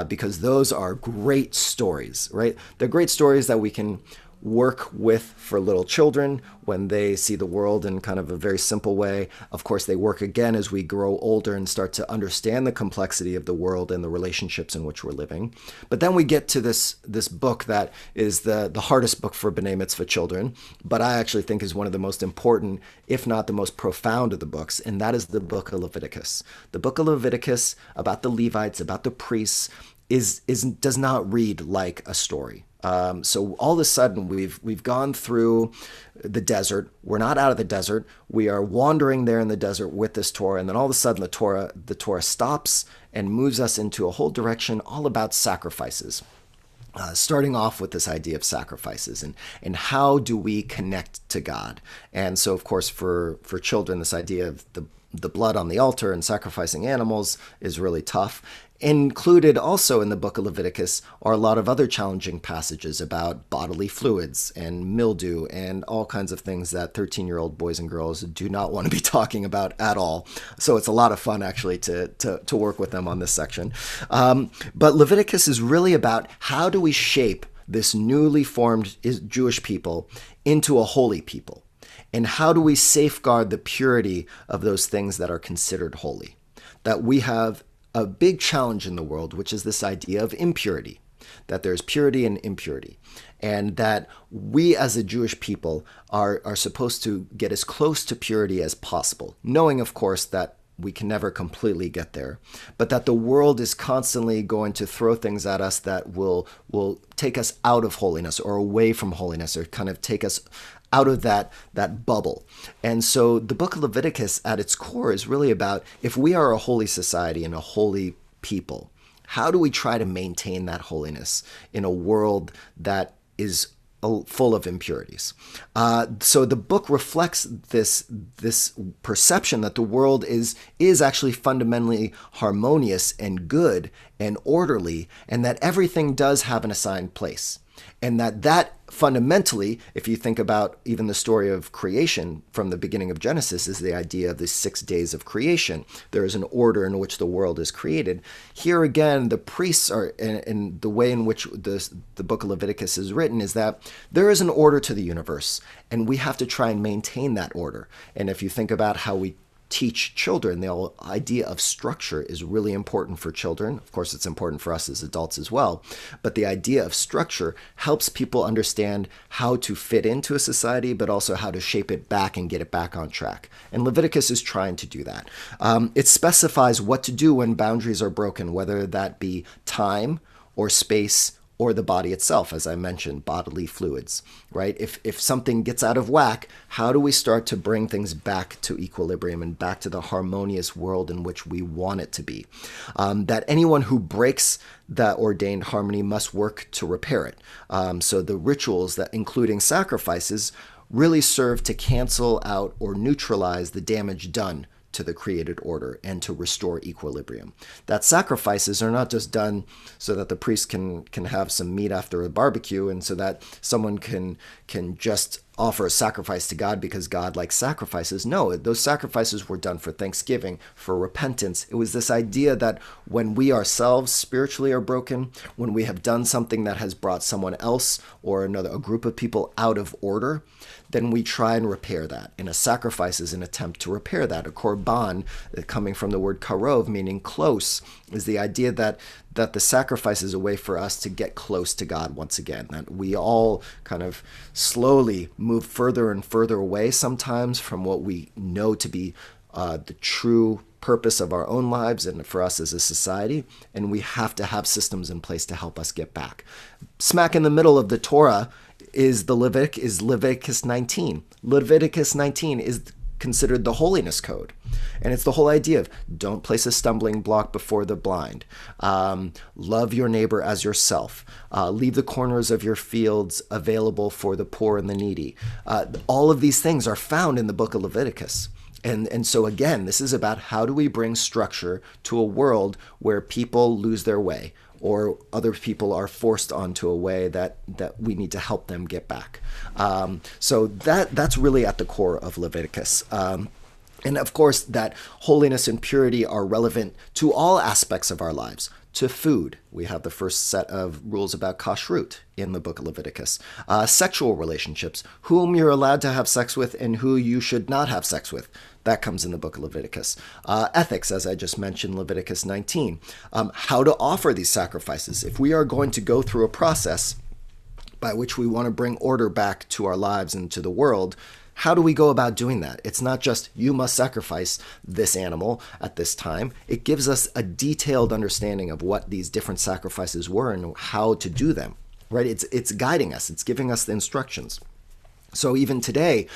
because those are great stories, right? They're great stories that we can work with for little children when they see the world in kind of a very simple way. Of course, they work again as we grow older and start to understand the complexity of the world and the relationships in which we're living. But then we get to this book that is the hardest book for B'nai Mitzvah children, but I actually think is one of the most important, if not the most profound of the books, and that is the book of Leviticus. The book of Leviticus, about the Levites, about the priests, does not read like a story. So all of a sudden we've gone through the desert. We're not out of the desert. We are wandering there in the desert with this Torah, and then all of a sudden the Torah stops and moves us into a whole direction all about sacrifices. Starting off with this idea of sacrifices and how do we connect to God. And so, of course, for children, this idea of the blood on the altar and sacrificing animals is really tough. Included also in the book of Leviticus are a lot of other challenging passages about bodily fluids and mildew and all kinds of things that 13-year-old boys and girls do not want to be talking about at all. So it's a lot of fun actually to work with them on this section. But Leviticus is really about how do we shape this newly formed Jewish people into a holy people? And how do we safeguard the purity of those things that are considered holy? That we have a big challenge in the world, which is this idea of impurity, that there's purity and impurity, and that we as a Jewish people are supposed to get as close to purity as possible, knowing, of course, that we can never completely get there, but that the world is constantly going to throw things at us that will take us out of holiness or away from holiness, or kind of take us out of that bubble. And so the book of Leviticus at its core is really about, if we are a holy society and a holy people, how do we try to maintain that holiness in a world that is full of impurities? So the book reflects this perception that the world is actually fundamentally harmonious and good and orderly, and that everything does have an assigned place. And that fundamentally, if you think about even the story of creation from the beginning of Genesis, is the idea of the 6 days of creation. There is an order in which the world is created. Here again, the priests are, in the way in which the book of Leviticus is written, is that there is an order to the universe, and we have to try and maintain that order. And if you think about how we teach children, the whole idea of structure is really important for children. Of course, it's important for us as adults as well. But the idea of structure helps people understand how to fit into a society, but also how to shape it back and get it back on track. And Leviticus is trying to do that. It specifies what to do when boundaries are broken, whether that be time or space or the body itself, as I mentioned, bodily fluids, right? If something gets out of whack, how do we start to bring things back to equilibrium and back to the harmonious world in which we want it to be? That anyone who breaks that ordained harmony must work to repair it. So the rituals, that including sacrifices, really serve to cancel out or neutralize the damage done to the created order and to restore equilibrium. That sacrifices are not just done so that the priest can have some meat after a barbecue and so that someone can just offer a sacrifice to God because God likes sacrifices. No, those sacrifices were done for thanksgiving, for repentance. It was this idea that when we ourselves spiritually are broken, when we have done something that has brought someone else or a group of people out of order, then we try and repair that. And a sacrifice is an attempt to repair that. A korban, coming from the word karov, meaning close, is the idea that the sacrifice is a way for us to get close to God once again. That we all kind of slowly move further and further away sometimes from what we know to be the true purpose of our own lives and for us as a society, and we have to have systems in place to help us get back. Smack in the middle of the Torah is Leviticus 19. Leviticus 19 is considered the holiness code. And it's the whole idea of don't place a stumbling block before the blind. Love your neighbor as yourself. Leave the corners of your fields available for the poor and the needy. All of these things are found in the book of Leviticus. And so again, this is about how do we bring structure to a world where people lose their way or other people are forced onto a way that we need to help them get back. So that's really at the core of Leviticus. And of course, that holiness and purity are relevant to all aspects of our lives. To food, we have the first set of rules about kashrut in the book of Leviticus. Sexual relationships, whom you're allowed to have sex with and who you should not have sex with. That comes in the book of Leviticus. Ethics, as I just mentioned, Leviticus 19. How to offer these sacrifices. If we are going to go through a process by which we want to bring order back to our lives and to the world, how do we go about doing that? It's not just you must sacrifice this animal at this time. It gives us a detailed understanding of what these different sacrifices were and how to do them, right? It's guiding us. It's giving us the instructions. So even today,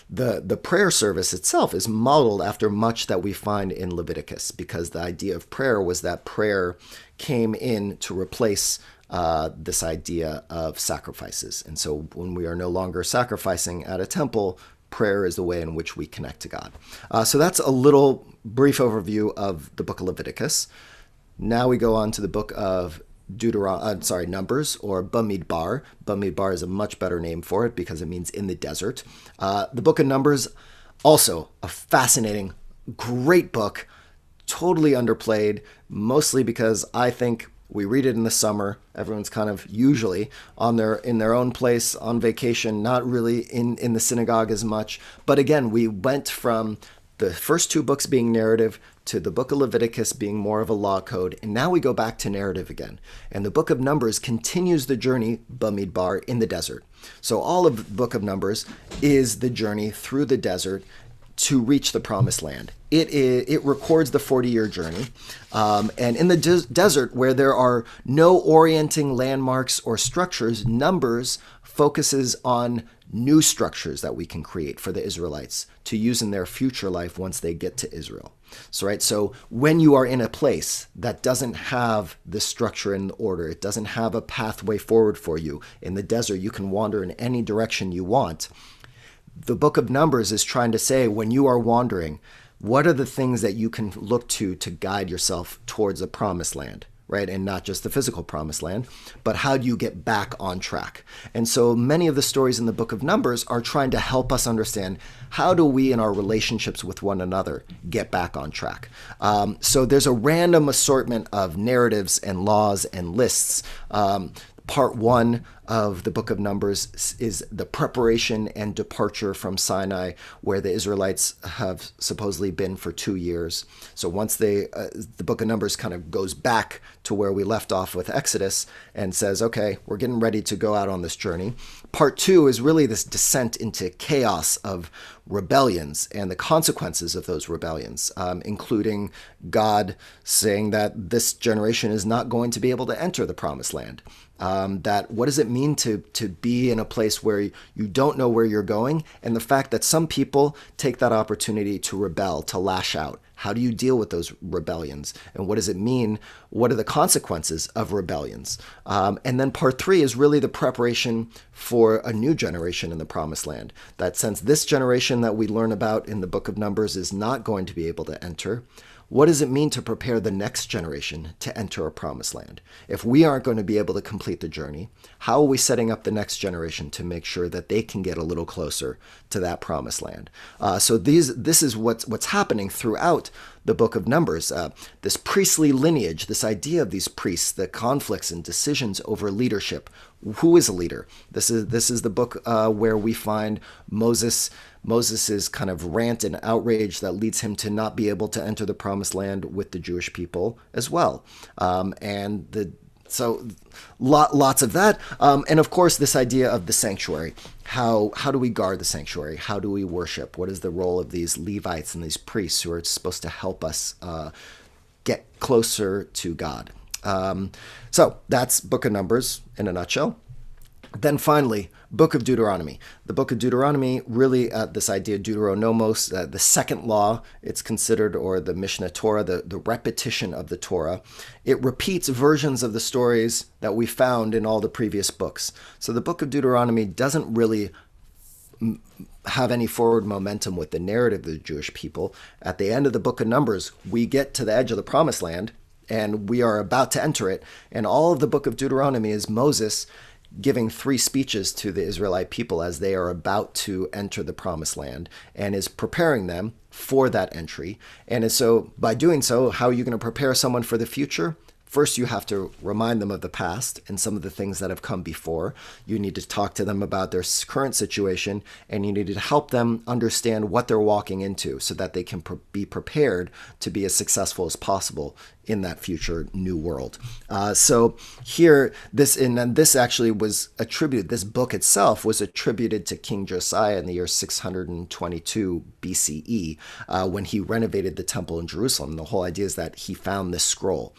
the prayer service itself is modeled after much that we find in Leviticus, because the idea of prayer was that prayer came in to replace this idea of sacrifices. And so when we are no longer sacrificing at a temple, prayer is the way in which we connect to God. So that's a little brief overview of the book of Leviticus. Now we go on to the book of Numbers, or Bamidbar. Bamidbar is a much better name for it because it means in the desert. The book of Numbers, also a fascinating, great book, totally underplayed, mostly because I think we read it in the summer. Everyone's kind of usually in their own place on vacation, not really in the synagogue as much. But again, we went from the first two books being narrative to the book of Leviticus being more of a law code, and now we go back to narrative again. And the book of Numbers continues the journey, Bamidbar, in the desert. So all of the book of Numbers is the journey through the desert to reach the promised land. It records the 40-year journey. And in the desert, where there are no orienting landmarks or structures, Numbers focuses on new structures that we can create for the Israelites to use in their future life once they get to Israel. So when you are in a place that doesn't have the structure and order, it doesn't have a pathway forward for you, in the desert you can wander in any direction you want. The book of Numbers is trying to say, when you are wandering, what are the things that you can look to guide yourself towards the promised land? right? And not just the physical promised land, but how do you get back on track? And so many of the stories in the book of Numbers are trying to help us understand how do we in our relationships with one another get back on track. So there's a random assortment of narratives and laws and lists. Part 1 of the book of Numbers is the preparation and departure from Sinai, where the Israelites have supposedly been for 2 years. So once the book of Numbers kind of goes back to where we left off with Exodus and says, okay, we're getting ready to go out on this journey. Part 2 is really this descent into chaos of rebellions and the consequences of those rebellions, including God saying that this generation is not going to be able to enter the promised land. That what does it mean to be in a place where you don't know where you're going, and the fact that some people take that opportunity to rebel, to lash out. How do you deal with those rebellions? And what does it mean? What are the consequences of rebellions? And then part 3 is really the preparation for a new generation in the promised land. That since this generation that we learn about in the book of Numbers is not going to be able to enter, what does it mean to prepare the next generation to enter a promised land? If we aren't going to be able to complete the journey, how are we setting up the next generation to make sure that they can get a little closer to that promised land? So this is what's happening throughout the book of Numbers. This priestly lineage, this idea of these priests, the conflicts and decisions over leadership. Who is a leader? This is the book where we find Moses' kind of rant and outrage that leads him to not be able to enter the promised land with the Jewish people as well. So lots of that. And of course, this idea of the sanctuary. How do we guard the sanctuary? How do we worship? What is the role of these Levites and these priests who are supposed to help us get closer to God? So that's Book of Numbers in a nutshell. Then finally, Book of Deuteronomy. The Book of Deuteronomy, really this idea, Deuteronomos, the second law, it's considered, or the Mishnah Torah, the repetition of the Torah. It repeats versions of the stories that we found in all the previous books. So the Book of Deuteronomy doesn't really have any forward momentum with the narrative of the Jewish people. At the end of the Book of Numbers, we get to the edge of the Promised Land, and we are about to enter it. And all of the Book of Deuteronomy is Moses giving 3 speeches to the Israelite people as they are about to enter the Promised Land, and is preparing them for that entry. And so by doing so, how are you going to prepare someone for the future? First, you have to remind them of the past and some of the things that have come before. You need to talk to them about their current situation, and you need to help them understand what they're walking into so that they can be prepared to be as successful as possible in that future new world. So here, this actually was attributed, this book itself was attributed to King Josiah in the year 622 BCE when he renovated the temple in Jerusalem. The whole idea is that he found this scroll.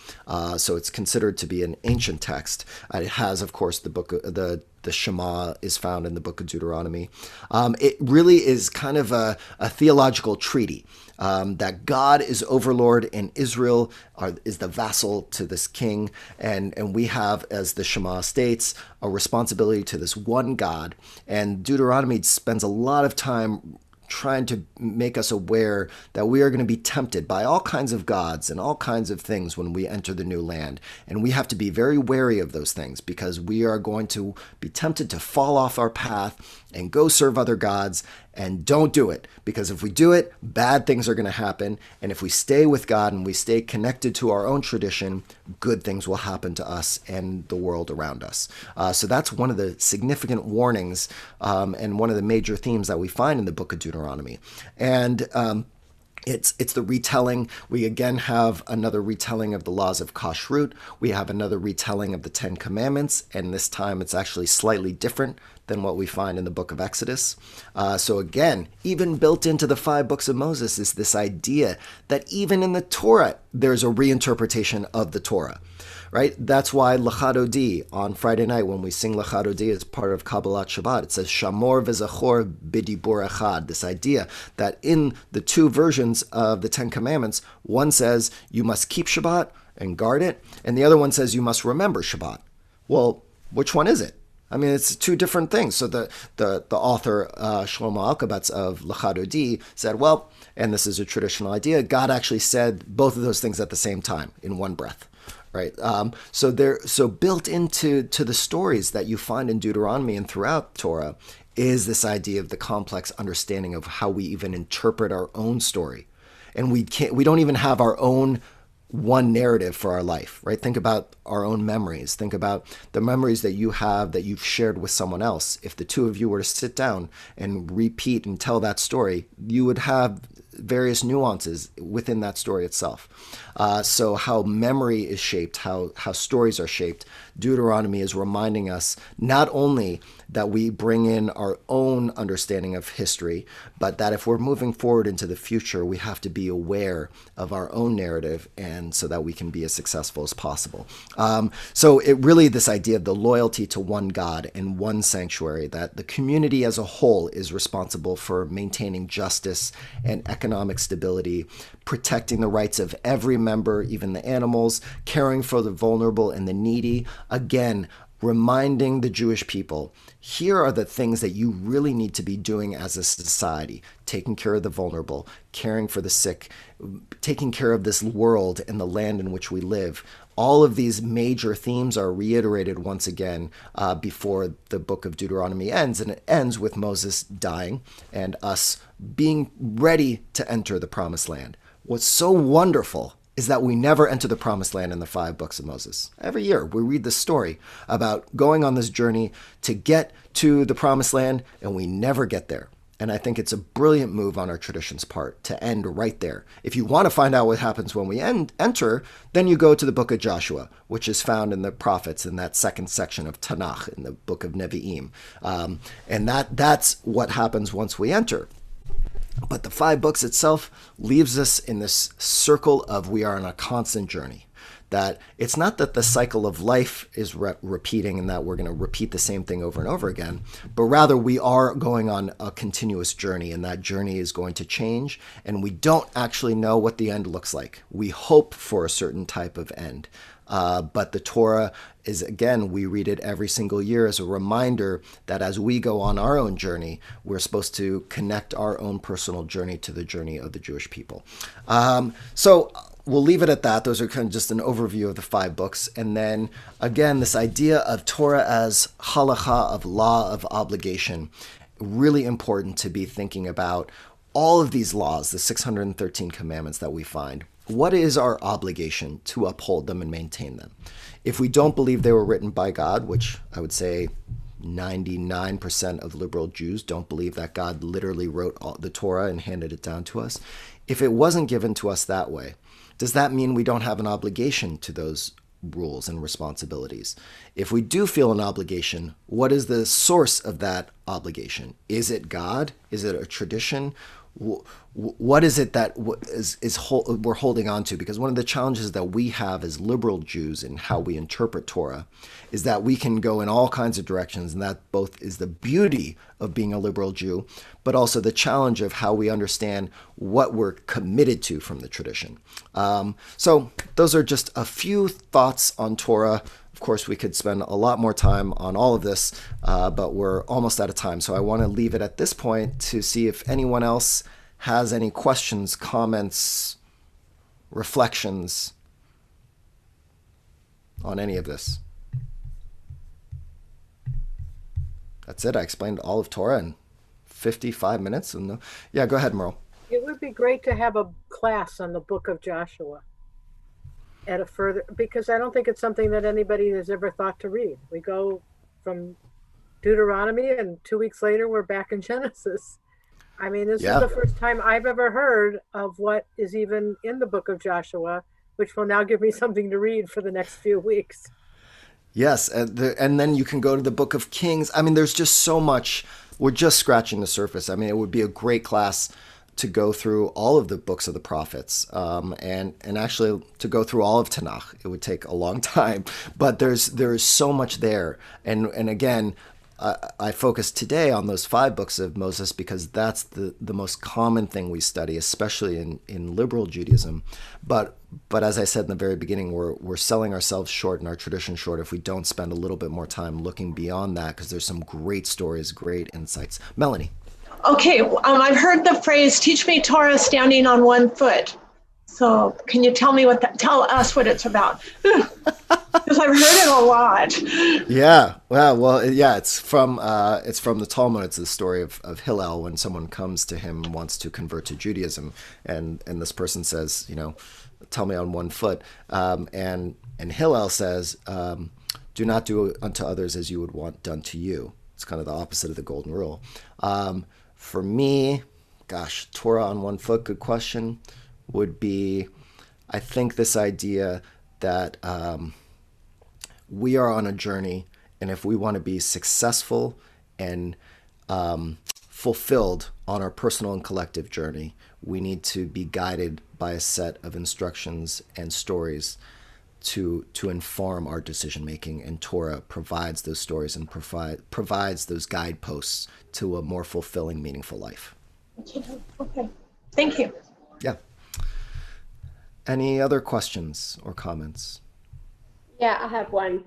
So it's considered to be an ancient text. It has, of course, the Shema is found in the book of Deuteronomy. It really is kind of a theological treaty that God is overlord and Israel is the vassal to this king. And we have, as the Shema states, a responsibility to this one God. And Deuteronomy spends a lot of time trying to make us aware that we are going to be tempted by all kinds of gods and all kinds of things when we enter the new land. And we have to be very wary of those things because we are going to be tempted to fall off our path and go serve other gods. And don't do it, because if we do it, bad things are going to happen. And if we stay with God and we stay connected to our own tradition, good things will happen to us and the world around us. So that's one of the significant warnings and one of the major themes that we find in the book of Deuteronomy. And it's the retelling. We again have another retelling of the laws of Kashrut. We have another retelling of the 10 Commandments, and this time it's actually slightly different than what we find in the book of Exodus. So again, even built into the 5 books of Moses is this idea that even in the Torah, there's a reinterpretation of the Torah, right? That's why Lecha Dodi on Friday night when we sing Lecha Dodi as part of Kabbalat Shabbat, it says Shamor v'Zachor b'dibur echad, this idea that in the 2 versions of the 10 Commandments, one says you must keep Shabbat and guard it, and the other one says you must remember Shabbat. Well, which one is it? I mean, it's 2 different things. So the author, Shlomo Alkabetz of Lecha Dodi, said, well, and this is a traditional idea, God actually said both of those things at the same time in one breath, right? So built into the stories that you find in Deuteronomy and throughout Torah is this idea of the complex understanding of how we even interpret our own story. And we don't even have our own one narrative for our life, right? Think about our own memories. Think about the memories that you have that you've shared with someone else. If the two of you were to sit down and repeat and tell that story, you would have various nuances within that story itself. So how memory is shaped, how stories are shaped, Deuteronomy is reminding us not only that we bring in our own understanding of history, but that if we're moving forward into the future, we have to be aware of our own narrative, and so that we can be as successful as possible. So it really, this idea of the loyalty to one God and one sanctuary, that the community as a whole is responsible for maintaining justice and economic stability, protecting the rights of every member, even the animals, caring for the vulnerable and the needy. Again, reminding the Jewish people, here are the things that you really need to be doing as a society: taking care of the vulnerable, caring for the sick, taking care of this world and the land in which we live. All of these major themes are reiterated once again before the book of Deuteronomy ends, and it ends with Moses dying and us being ready to enter the promised land. What's so wonderful is that we never enter the promised land in the 5 books of Moses. Every year we read this story about going on this journey to get to the promised land, and we never get there. And I think it's a brilliant move on our tradition's part to end right there. If you want to find out what happens when we enter, then you go to the book of Joshua, which is found in the prophets in that second section of Tanakh, in the book of Nevi'im. And that's what happens once we enter. But the 5 books itself leaves us in this circle of we are on a constant journey. That it's not that the cycle of life is repeating and that we're going to repeat the same thing over and over again, but rather we are going on a continuous journey, and that journey is going to change, and we don't actually know what the end looks like. We hope for a certain type of end. But the Torah is, again, we read it every single year as a reminder that as we go on our own journey, we're supposed to connect our own personal journey to the journey of the Jewish people. So we'll leave it at that. Those are kind of just an overview of the 5 books. And then, again, this idea of Torah as halakha, of law of obligation, really important to be thinking about all of these laws, the 613 commandments that we find. What is our obligation to uphold them and maintain them? If we don't believe they were written by God, which I would say 99% of liberal Jews don't believe that God literally wrote the Torah and handed it down to us. If it wasn't given to us that way, does that mean we don't have an obligation to those rules and responsibilities? If we do feel an obligation, what is the source of that obligation? Is it God? Is it a tradition? What is it that we're holding on to? Because one of the challenges that we have as liberal Jews in how we interpret Torah is that we can go in all kinds of directions, and that both is the beauty of being a liberal Jew, but also the challenge of how we understand what we're committed to from the tradition. So those are just a few thoughts on Torah. Of course, we could spend a lot more time on all of this, but we're almost out of time. So I want to leave it at this point to see if anyone else has any questions, comments, reflections on any of this. That's it. I explained all of Torah in 55 minutes. And yeah, go ahead, Merle. It would be great to have a class on the book of Joshua at a further, because I don't think it's something that anybody has ever thought to read. We go from Deuteronomy and 2 weeks later we're back in Genesis. I mean, this is the first time I've ever heard of what is even in the book of Joshua, which will now give me something to read for the next few weeks. Yes, and then you can go to the book of Kings. I mean, there's just so much. We're just scratching the surface. I mean, it would be a great class to go through all of the books of the prophets, and actually to go through all of Tanakh. It would take a long time, but there's so much there. And again, I focus today on those 5 books of Moses because that's the most common thing we study, especially in liberal Judaism. But as I said in the very beginning, we're selling ourselves short and our tradition short if we don't spend a little bit more time looking beyond that, because there's some great stories, great insights. Melanie. Okay, I've heard the phrase, teach me Torah standing on one foot. So can you tell us what it's about? Because I've heard it a lot. Yeah. Well, yeah. It's from the Talmud. It's the story of Hillel when someone comes to him and wants to convert to Judaism, and this person says, tell me on one foot, and Hillel says, do not do unto others as you would want done to you. It's kind of the opposite of the golden rule. For me, gosh, Torah on one foot. Good question. Would be, I think, this idea that we are on a journey, and if we want to be successful and fulfilled on our personal and collective journey, we need to be guided by a set of instructions and stories to inform our decision making, and Torah provides those stories and provides those guideposts to a more fulfilling, meaningful life. Okay, thank you. Yeah. Any other questions or comments? Yeah, I have one.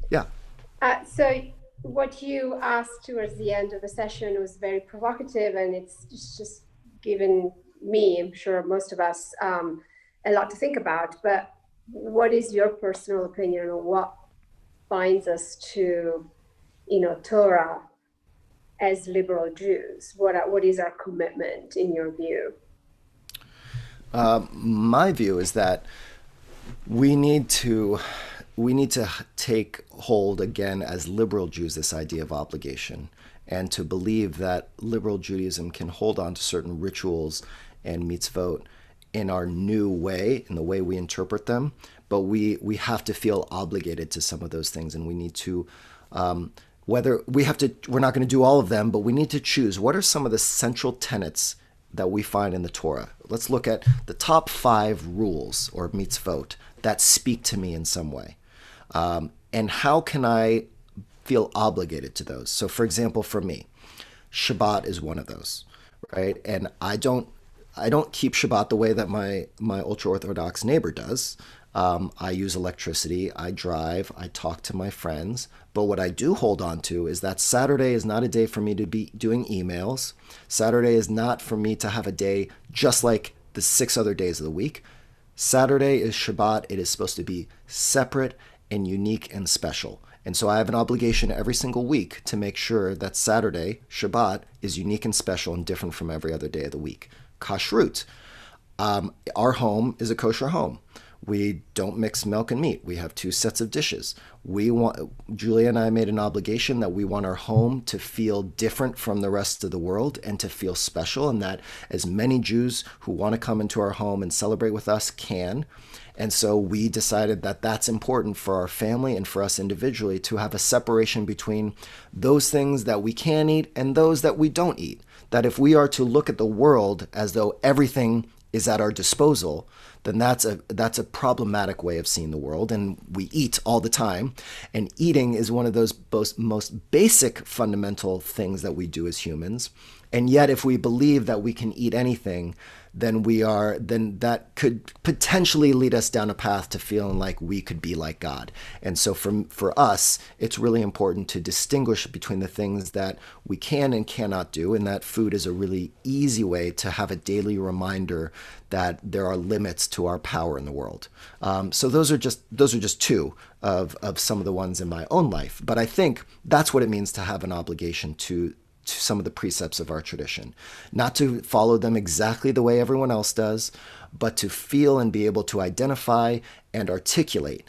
Yeah. So what you asked towards the end of the session was very provocative, and it's just given me, I'm sure most of us, a lot to think about. But what is your personal opinion on what binds us to, Torah as liberal Jews? What is our commitment in your view? My view is that we need to take hold again as liberal Jews this idea of obligation, and to believe that liberal Judaism can hold on to certain rituals and mitzvot in our new way, in the way we interpret them, but we have to feel obligated to some of those things, and we need to we're not going to do all of them, but we need to choose what are some of the central tenets that we find in the Torah. Let's look at the top 5 rules or mitzvot that speak to me in some way. And how can I feel obligated to those? So for example, for me, Shabbat is one of those, right? And I don't keep Shabbat the way that my ultra-Orthodox neighbor does. I use electricity, I drive, I talk to my friends. But what I do hold on to is that Saturday is not a day for me to be doing emails. Saturday is not for me to have a day just like the 6 other days of the week. Saturday is Shabbat. It is supposed to be separate and unique and special. And so I have an obligation every single week to make sure that Saturday, Shabbat, is unique and special and different from every other day of the week. Kashrut. Our home is a kosher home. We don't mix milk and meat. We have 2 sets of dishes. Julia and I made an obligation that we want our home to feel different from the rest of the world and to feel special, and that as many Jews who want to come into our home and celebrate with us can. And so we decided that that's important for our family and for us individually to have a separation between those things that we can eat and those that we don't eat. That if we are to look at the world as though everything is at our disposal, then that's a problematic way of seeing the world. And we eat all the time. And eating is one of those most basic fundamental things that we do as humans. And yet if we believe that we can eat anything, then that could potentially lead us down a path to feeling like we could be like God. And so for us, it's really important to distinguish between the things that we can and cannot do, and that food is a really easy way to have a daily reminder that there are limits to our power in the world. So those are just 2 of some of the ones in my own life. But I think that's what it means to have an obligation to some of the precepts of our tradition. Not to follow them exactly the way everyone else does, but to feel and be able to identify and articulate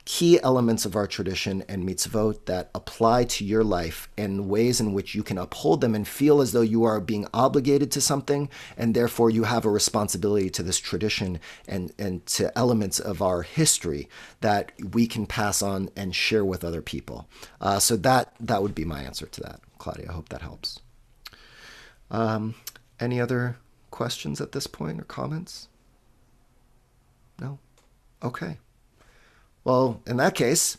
key elements of our tradition and mitzvot that apply to your life and ways in which you can uphold them and feel as though you are being obligated to something, and therefore you have a responsibility to this tradition and to elements of our history that we can pass on and share with other people. So that would be my answer to that, Claudia. I hope that helps. Any other questions at this point or comments? No? Okay. Well, in that case,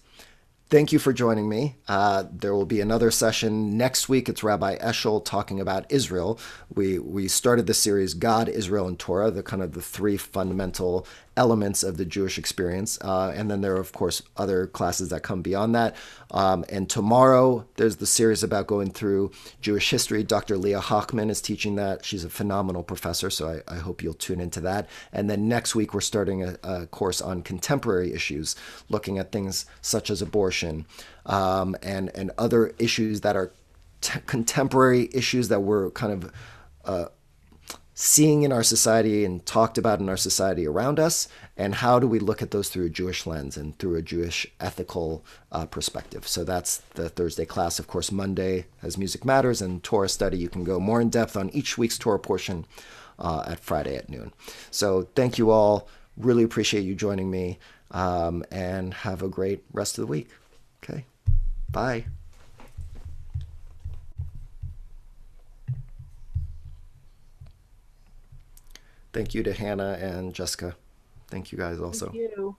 thank you for joining me. There will be another session next week. It's Rabbi Eshel talking about Israel. We started the series God, Israel, and Torah, the 3 fundamental elements of the Jewish experience. And then there are, of course, other classes that come beyond that. And tomorrow, there's the series about going through Jewish history. Dr. Leah Hochman is teaching that. She's a phenomenal professor, so I hope you'll tune into that. And then next week, we're starting a course on contemporary issues, looking at things such as abortion and other issues that are contemporary issues that we're kind of seeing in our society and talked about in our society around us, and how do we look at those through a Jewish lens and through a Jewish ethical perspective. So that's the Thursday class. Of course, Monday has Music Matters and Torah study. You can go more in depth on each week's Torah portion at Friday at noon. So thank you all. Really appreciate you joining me, and have a great rest of the week. Okay, bye. Thank you to Hannah and Jessica. Thank you guys also. Thank you.